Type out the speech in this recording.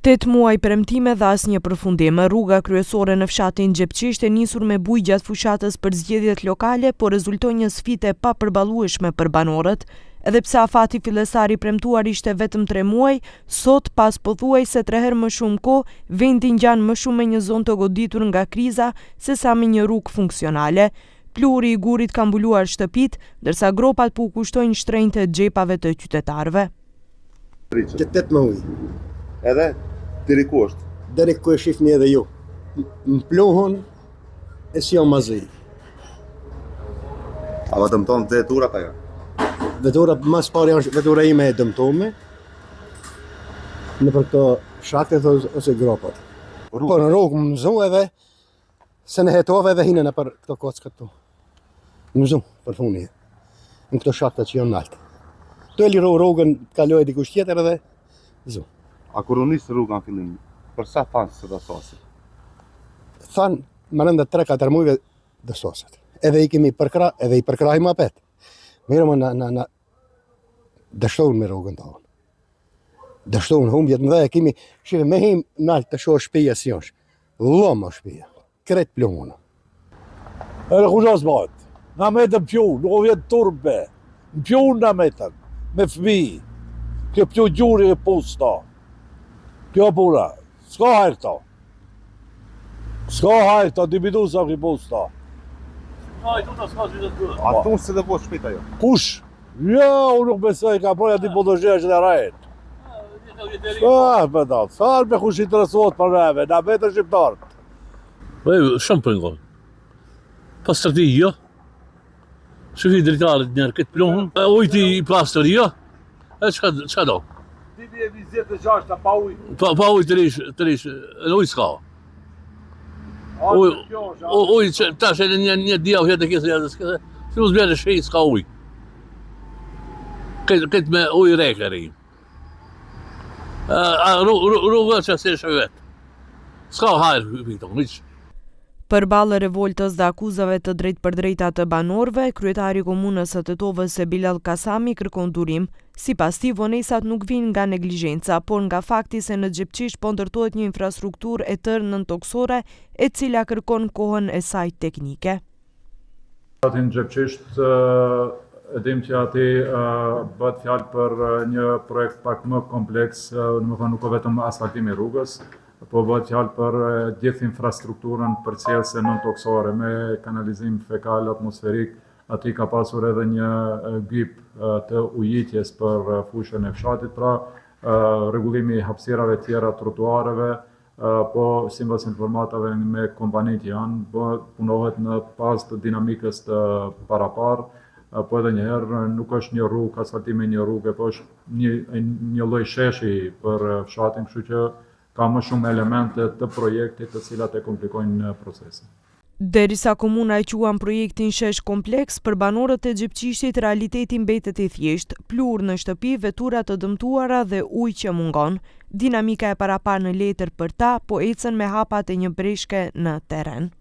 8 muaj premtime dhe asnjë përfundim. Rruga kryesore në fshatin Gjepçisht e nisur me bujë gjatë fushatës për zgjedhjet lokale, por rezultoi një sfidë e papërballueshme për banorët. Edhe pse afati fillestar i premtuar ishte vetëm 3 muaj, sot pas pothuajse 3 herë më shumë kohë, vendi ngjan më shumë me një zonë të goditur nga kriza sesa me një rrugë funksionale. Pluri i gurit ka mbuluar shtëpitë, ndërsa gropat po u kushtojnë shtrenjtë të xhepave të qytetarëve. Edhe deri ku është? Deri ku e shihni edhe ju. Më pluhun e si o mazi. A va dëmton vetura ka jo? Vetura mas pari është vetura ime e dëmtume. Në për këto shaktet ose gropat. Po në rrugë më mëzu edhe se në hetove edhe hinën e për këto kocë këtu. Më mëzu për funi. Në këto shaktet që janë naltë. Tu e liru rrugën, kaloj dikush tjetër edhe mëzu. A kur u nisë rruga në fillim, për sa thanë se dësosit? Thanë, më rënda 3-4 mujve dësosit. Edhe i kemi përkra, edhe i përkrahim apet. Mirë më në dështohën me rrugën të honë. Dështohën humbjet më dhe e kemi, shive me him nalë të shohë shpija si është. Lomë shpija, kretë pluhunë. Edhe ku gjas bëhet, në metën pjunë, nuk o vjetë turbe. Në pjunë në metën, me fmi. Kjo pju gjuri e pusta. Kjo puna, s'ka hajrë këta. S'ka hajrë këta, dibidu sa këj pusta. A tunë se dhe po shpita jo? Kush? Ja, unë nuk besoj, ka proja ti podozhja që dhe rajtë. Sa me kush interesuat për neve, na vetë shqiptarët. Shumë për nga. Pas të rti, jo. Shëfi dritarit njerë këtë plohën, ujti i plastër, jo. E qka do? 2026 pa ujë. Pa ujë të rish, në ujë s'ka. Ujë, tash e një dia u jetë e kjesë, si u zbjene shej s'ka ujë. Këtë me ujë reke rijë. Rrugë që se shë vetë. S'ka hajrë, Viktor, miqë. Përballë revoltës dhe akuzave të drejtpërdrejta të banorëve, kryetari i komunës së Tetovës Bilal Kasami kërkon durim. Sipas tij, vonesat nuk vijnë nga neglizhenca, por nga fakti se në Gjepçisht po ndërtohet një infrastrukturë e tërë nëntoksore, e cila kërkon kohën e saj teknike. Në Gjepçisht e dim që ati bëhet fjalë për një projekt pak më kompleks, nuk o vetëm asfaltimi rrugës, po bëhet fjalë për gjithë infrastrukturën përcjellëse nëntoksore me kanalizim fekal atmosferik. Ati ka pasur edhe një gyp të ujitjes për fushën e fshatit, pra rregullimi i hapësirave tjera trotuareve, po sipas informatave me kompanit janë, punohet në bazë të dinamikës të parapar, po edhe njëherë nuk është një rrugë, asfaltimi një rrugë, po është një lloj sheshi për fshatin, kështu që ka më shumë elemente të projektit të cilat e komplikojnë procesin. Derisa komuna e quan projektin shesh kompleks, për banorët e Gjepçishtit realiteti mbetet i thjeshtë, plur në shtëpi, vetura të dëmtuara dhe ujë që mungon. Dinamika e parapar në letër për ta, po ecën me hapat e një breshke në terren.